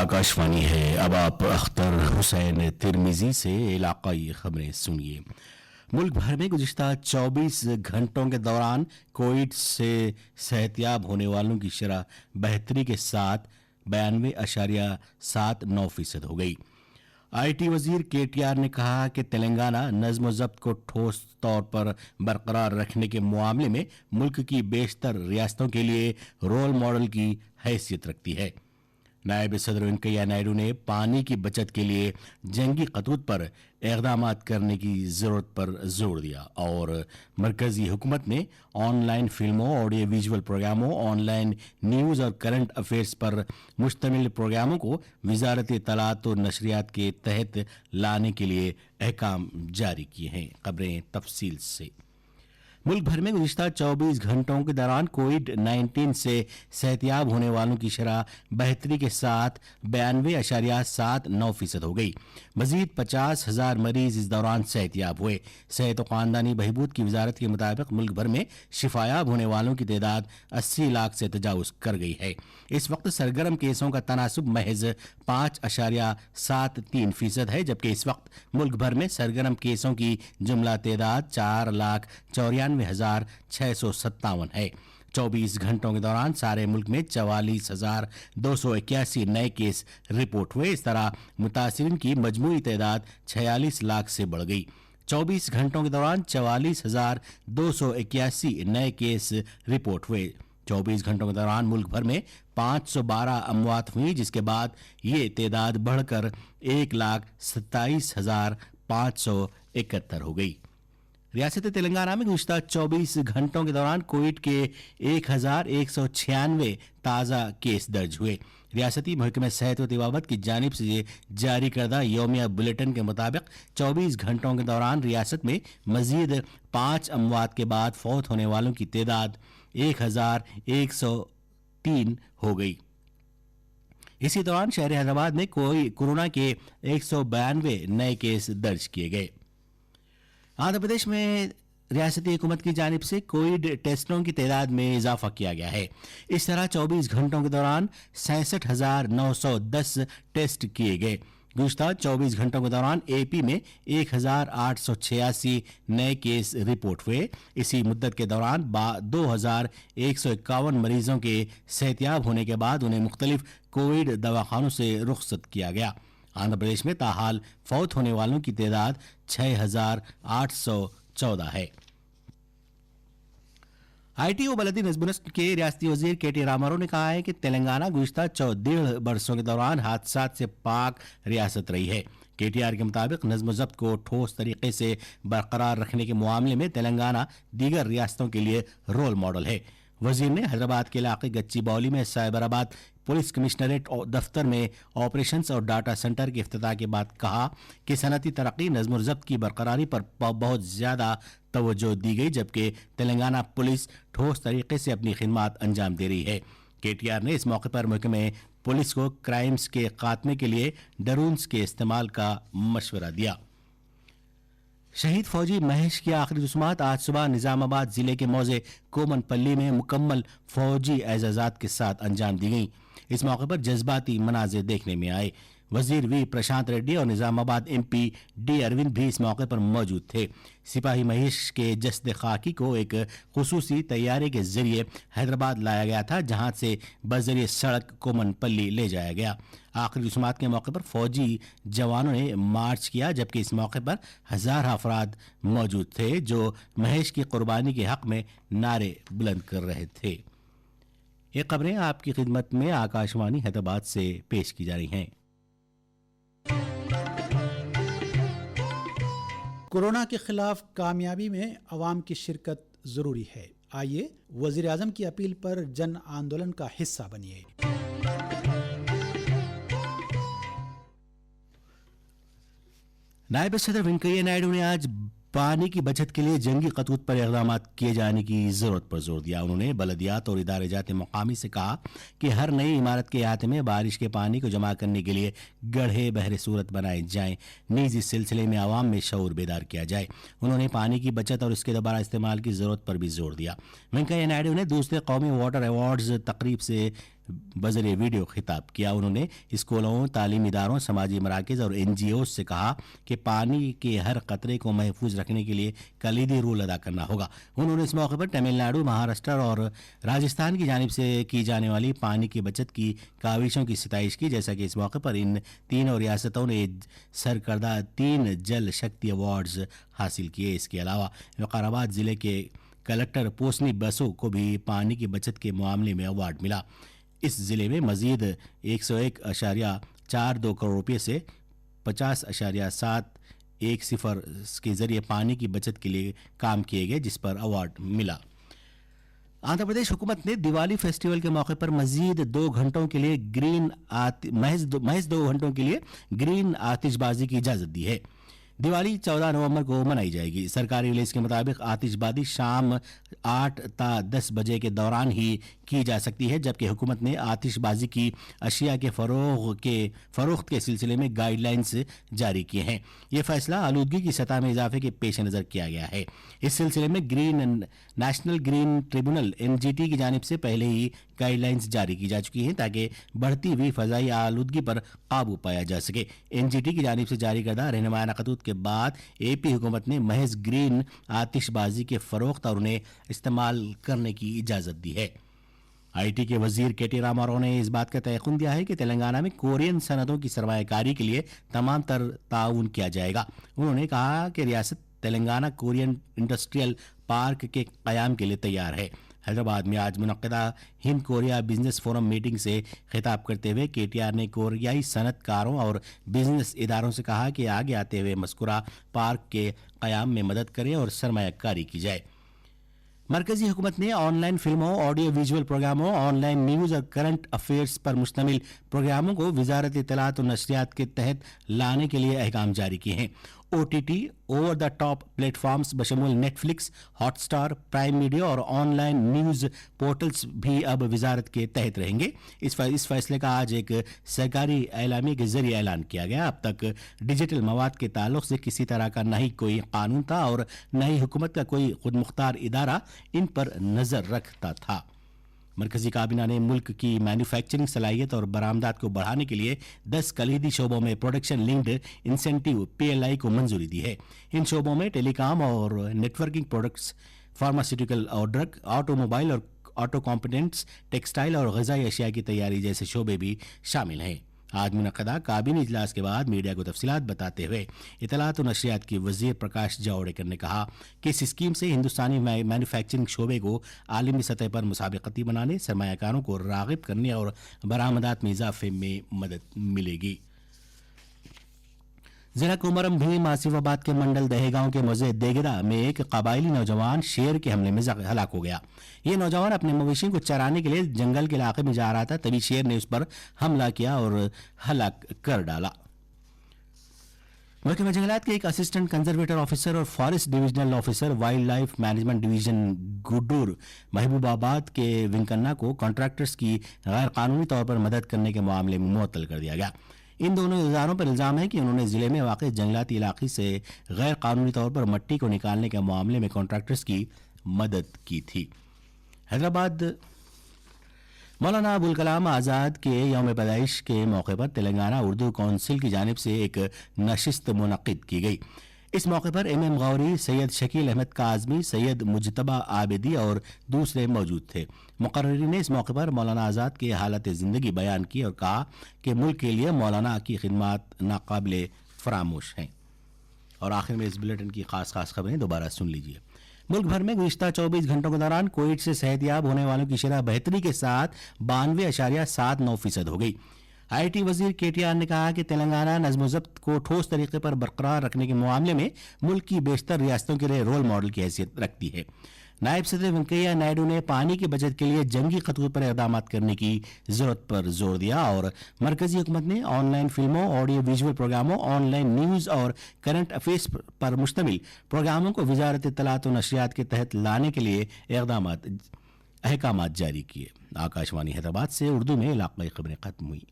آکاشوانی ہے۔ اب آپ اختر حسین ترمیزی سے علاقائی خبریں سنیے۔ ملک بھر میں گزشتہ 24 گھنٹوں کے دوران کووڈ سے صحتیاب ہونے والوں کی شرح بہتری کے ساتھ 92.79% ہو گئی۔ آئی ٹی وزیر کے ٹی آر نے کہا کہ تلنگانہ نظم و ضبط کو ٹھوس طور پر برقرار رکھنے کے معاملے میں ملک کی بیشتر ریاستوں کے لیے رول ماڈل کی حیثیت رکھتی ہے۔ نائب صدر وینکیا نائیڈو نے پانی کی بچت کے لیے جنگی خطوط پر اقدامات کرنے کی ضرورت پر زور دیا اور مرکزی حکومت نے آن لائن فلموں، آڈیو ویژول پروگراموں، آن لائن نیوز اور کرنٹ افیئرز پر مشتمل پروگراموں کو وزارت اطلاعات و نشریات کے تحت لانے کے لیے احکام جاری کیے ہیں۔ خبریں تفصیل سے۔ ملک بھر میں گزشتہ 24 گھنٹوں کے دوران کووڈ-19 سے صحتیاب ہونے والوں کی شرح بہتری کے ساتھ 92.79% ہو گئی۔ مزید 50,000 مریض اس دوران صحتیاب ہوئے۔ صحت و خاندانی بہبود کی وزارت کے مطابق ملک بھر میں شفایاب ہونے والوں کی تعداد 80 لاکھ سے تجاوز کر گئی ہے۔ اس وقت سرگرم کیسوں کا تناسب محض 5.73% ہے، جبکہ اس وقت ملک بھر میں سرگرم کیسوں کی جملہ تعداد 4,94,657 ہے۔ 24 گھنٹوں کے دوران سارے ملک میں 44,281 نئے کیس رپورٹ ہوئے۔ اس طرح متاثرین کی مجموعی تعداد 46 لاکھ سے بڑھ گئی۔ 24 گھنٹوں کے دوران 44,281 نئے کیس رپورٹ ہوئے۔ 24 گھنٹوں کے دوران ملک بھر میں 512 اموات ہوئی، جس کے بعد یہ تعداد بڑھ کر 1,27,571 ہو گئی۔ ریاست تلنگانہ میں گزشتہ 24 گھنٹوں کے دوران کووڈ کے 1,196 تازہ کیس درج ہوئے۔ ریاستی محکمہ صحت و طبابت کی جانب سے جاری کردہ یومیہ بلیٹن کے مطابق 24 گھنٹوں کے دوران ریاست میں مزید 5 اموات کے بعد فوت ہونے والوں کی تعداد 1,103 ہو گئی۔ اسی دوران شہر حیدرآباد میں کورونا کے 192 نئے کیس درج کیے گئے۔ آندھرا پردیش میں ریاستی حکومت کی جانب سے کووڈ ٹیسٹوں کی تعداد میں اضافہ کیا گیا ہے۔ اس طرح 24 گھنٹوں کے دوران 66,910 ٹیسٹ کیے گئے۔ گزشتہ 24 گھنٹوں کے دوران اے پی میں 1,886 نئے کیس رپورٹ ہوئے۔ اسی مدت کے دوران 2,151 مریضوں کے صحتیاب ہونے کے بعد انہیں مختلف کووڈ دواخانوں سے رخصت کیا گیا۔ آندھرا پردیش میں تاحال فوت ہونے والوں کی تعداد 6,814 ہے۔ آئی ٹی و بلدی نظم و نسق کے ریاستی وزیر کے ٹی رامارو نے کہا ہے کہ تلنگانہ گزشتہ 1.5 برسوں کے دوران حادثات سے پاک ریاست رہی ہے۔ کے ٹی آر کے مطابق نظم و ضبط کو ٹھوس طریقے سے برقرار رکھنے کے معاملے میں تلنگانہ دیگر ریاستوں کے لیے رول ماڈل ہے۔ وزیر نے حیدرآباد کے علاقے گچی باؤلی میں سائبر آباد پولیس کمشنریٹ دفتر میں آپریشنز اور ڈاٹا سینٹر کے افتتاح کے بعد کہا کہ صنعتی ترقی، نظم و ضبط کی برقراری پر بہت زیادہ توجہ دی گئی، جبکہ تلنگانہ پولیس ٹھوس طریقے سے اپنی خدمات انجام دے رہی ہے۔ کے ٹی آر نے اس موقع پر محکمہ پولیس کو کرائمز کے خاتمے کے لیے ڈرونز کے استعمال کا مشورہ دیا۔ شہید فوجی مہیش کی آخری رسومات آج صبح نظام آباد ضلع کے موضع کومن پلی میں مکمل فوجی اعزازات کے ساتھ انجام دی گئیں۔ اس موقع پر جذباتی مناظر دیکھنے میں آئے۔ وزیر وی پرشانت ریڈی اور نظام آباد ایم پی ڈی اروند بھی اس موقع پر موجود تھے۔ سپاہی مہیش کے جسد خاکی کو ایک خصوصی طیارے کے ذریعے حیدرآباد لایا گیا تھا، جہاں سے بذریعہ سڑک کومن پلی لے جایا گیا۔ آخری رسومات کے موقع پر فوجی جوانوں نے مارچ کیا، جبکہ اس موقع پر ہزارہ افراد موجود تھے جو مہیش کی قربانی کے حق میں نعرے بلند کر رہے تھے۔ یہ خبریں آپ کی خدمت میں آکاشوانی حیدرآباد سے پیش کی جا رہی ہیں۔ کورونا کے خلاف کامیابی میں عوام کی شرکت ضروری ہے۔ آئیے وزیر اعظم کی اپیل پر جن آندولن کا حصہ بنیے۔ نائب صدر وینکیا نائیڈو نے آج پانی کی بچت کے لیے جنگی خطوط پر اقدامات کیے جانے کی ضرورت پر زور دیا۔ انہوں نے بلدیات اور ادارے جات مقامی سے کہا کہ ہر نئی عمارت کے احاطے میں بارش کے پانی کو جمع کرنے کے لیے گڑھے بہرے صورت بنائے جائیں، نیز اس سلسلے میں عوام میں شعور بیدار کیا جائے۔ انہوں نے پانی کی بچت اور اس کے دوبارہ استعمال کی ضرورت پر بھی زور دیا۔ وینکیا نائیڈو نے دوسرے قومی واٹر ایوارڈز تقریب سے बजरिए वीडियो खिताब किया। उन्होंने स्कूलों, तालीमी इदारों, समाजी मराकज़ और NGOs से कहा कि पानी के हर कतरे को महफूज रखने के लिए कलीदी रोल अदा करना होगा। उन्होंने इस मौके पर तमिलनाडु, महाराष्ट्र और राजस्थान की जानिब से की जाने वाली पानी की बचत की काविशों की सिताइश की। जैसा कि इस मौके पर इन तीनों रियासतों ने सरकर्दा 3 जल शक्ति अवार्ड्स हासिल किए। इसके अलावा विकाराबाद ज़िले के कलेक्टर पोसनी बसो को भी पानी की बचत के मामले में अवार्ड मिला। इस ज़िले में मज़ीद 101.42 करोड़ रुपये से 50.710 के ज़रिए पानी की बचत के लिए काम किए गए, जिस पर अवार्ड मिला। आंध्र प्रदेश हुकूमत ने दिवाली फेस्टिवल के मौके पर मजीद 2 घंटों के लिए महज 2 घंटों के लिए ग्रीन आतिशबाजी की इजाज़त दी है। दिवाली 14 नवंबर को मनाई जाएगी। सरकारी रिलीज के मुताबिक आतिशबाजी शाम 8 ता 10 बजे के दौरान ही की जा सकती है, जबकि हुकूमत ने आतिशबाजी की अशिया के फ़रोख्त के सिलसिले में गाइडलाइंस जारी किए हैं। ये फैसला आलूदगी की सतह में इजाफे के पेश नज़र किया गया है। इस सिलसिले में नेशनल ग्रीन ट्रिब्यूनल NGT की जानिब से पहले ही गाइडलाइंस जारी की जा चुकी हैं ताकि बढ़ती हुई फ़ज़ाई आलूदगी पर काबू पाया जा सके। NGT की जानिब से जारी करदा रहनुमायाना खतूत के बाद AP हुकूमत ने महज ग्रीन आतिशबाजी के फ़रोख्त और उन्हें इस्तेमाल करने की इजाज़त दी है। IT के वजीर KT रामाराव ने इस बात का तयक़ुन दिया है कि तेलंगाना में कोरियन सनतों की सरमायाकारी के लिए तमाम तर ताउन किया जाएगा। उन्होंने कहा कि रियासत तेलंगाना कोरियन इंडस्ट्रियल पार्क के क़याम के लिए तैयार है। हैदराबाद में आज मुनक़्क़दा Hind Korea business forum meeting से खिताब करते हुए KTR ने कोरियाई सनतकारों और बिजनेस इदारों से कहा कि आगे आते हुए मज़कूरा पार्क के क़याम में मदद करें और सरमायाकारी की जाए। मरकजी हुकूमत ने ऑनलाइन फिल्मों, ऑडियो विजुअल प्रोग्रामों, ऑनलाइन न्यूज़ और करंट अफेयर्स पर मुश्तमिल प्रोग्रामों को वजारत इत्तलात और नशरियात के तहत लाने के लिए अहकाम जारी किए हैं। OTT over the top platforms बशमूल नेटफ्लिक्स, हॉटस्टार, प्राइम मीडिया और ऑनलाइन न्यूज़ पोर्टल्स भी अब वजारत के तहत रहेंगे। इस फैसले का आज एक सरकारी एलामी के जरिए ऐलान किया गया। अब तक डिजिटल मवाद के ताल्लुक से किसी तरह का न ही कोई कानून था और न ही हुकूमत का कोई खुद मुख्तार इदारा इन पर नज़र रखता था। मरकजी काबीना ने मुल्क की मैन्युफैक्चरिंग सलाहियत और बरामदात को बढ़ाने के लिए 10 कलीदी शोबों में प्रोडक्शन लिंक्ड इंसेंटिव PLI को मंजूरी दी है। इन शोबों में टेलीकॉम और नेटवर्किंग प्रोडक्ट्स, फार्मास्यूटिकल और ड्रग, ऑटोमोबाइल और ऑटो कॉम्पोनेंट्स, टेक्सटाइल और ग़िज़ाई अशिया की तैयारी जैसे शोबे भी शामिल हैं। आज मुनक़्क़दा काबीनी इजलास के बाद मीडिया को तफसीलात बताते हुए इत्तलात और नशरियात की वज़ीर प्रकाश जावड़ेकर ने कहा कि इस स्कीम से हिंदुस्तानी मैन्युफैक्चरिंग शोबे को आलमी सतह पर मुसाबिकती बनाने, सरमायाकारों को राग़िब करने और बरामदात में इजाफे में मदद मिलेगी। ज़िला कोमरम भीम आसिफाबाद के मंडल दहेगांव के मौजे देगदा में एक कबायली नौजवान शेर के हमले में हलाक हो गया। ये नौजवान अपने मवेशियों को चराने के लिए जंगल के इलाके में जा रहा था, तभी शेर ने उस पर हमला किया और हलाक कर डाला। महकमा जंगलात के एक असिस्टेंट कंजर्वेटर ऑफिसर और forest divisional officer wildlife management division Gudur Mahabubabad के विंकन्ना को कॉन्ट्रैक्टर्स की गैर कानूनी तौर पर मदद करने के मामले में मुअत्तल कर दिया गया। इन दोनों इदारों पर इल्ज़ाम है कि उन्होंने ज़िले में वाक़ जंगलाती इलाक़े से गैर कानूनी तौर पर मट्टी को निकालने के मामले में कॉन्ट्रैक्टर्स की मदद की थी। हैदराबाद मौलाना अबुल कलाम आज़ाद के यौम पैदाइश के मौके पर तेलंगाना उर्दू कौंसिल की जानिब से एक नशिस्त मुनक़्क़िद की गई। इस मौके पर MM गौरी, सैयद शकील अहमद काज़मी, सैयद मुजतबा आबिदी और दूसरे मौजूद थे। मुक़र्रिरीन ने इस मौके पर मौलाना आज़ाद की हालत ज़िंदगी बयान की और कहा कि मुल्क के लिए मौलाना की खिदमात नाकाबिले फरामोश हैं। और आखिर में इस बुलेटिन की खास खबरें दोबारा सुन लीजिए। मुल्क भर में गुज़िश्ता 24 घंटों के दौरान कोविड से सेहतयाब होने वालों की शरह बेहतरी के साथ 92.79% हो गई। IT वजीर KTR ने कहा कि तेलंगाना नज़्म-ओ-ज़ब्त को ठोस तरीके पर बरकरार रखने के मामले में मुल्क की बेशतर रियासतों के लिए रोल मॉडल की हैसियत रखती है। नायब सदर वेंकैया नायडू ने पानी की बचत के लिए जंगी खतूत पर इक़दाम करने की ज़रूरत पर जोर दिया और मरकजी हुकूमत ने ऑनलाइन फिल्मों, ऑडियो विजुअल प्रोग्रामों, ऑनलाइन न्यूज़ और करंट अफेयर्स पर मुश्तमिल प्रोग्रामों को वजारत इत्तलात और नशरियात के तहत लाने के लिए अहकामात जारी किए। आकाशवाणी हैदराबाद से उर्दू में इलाक़ाई खबरें खत्म हुई।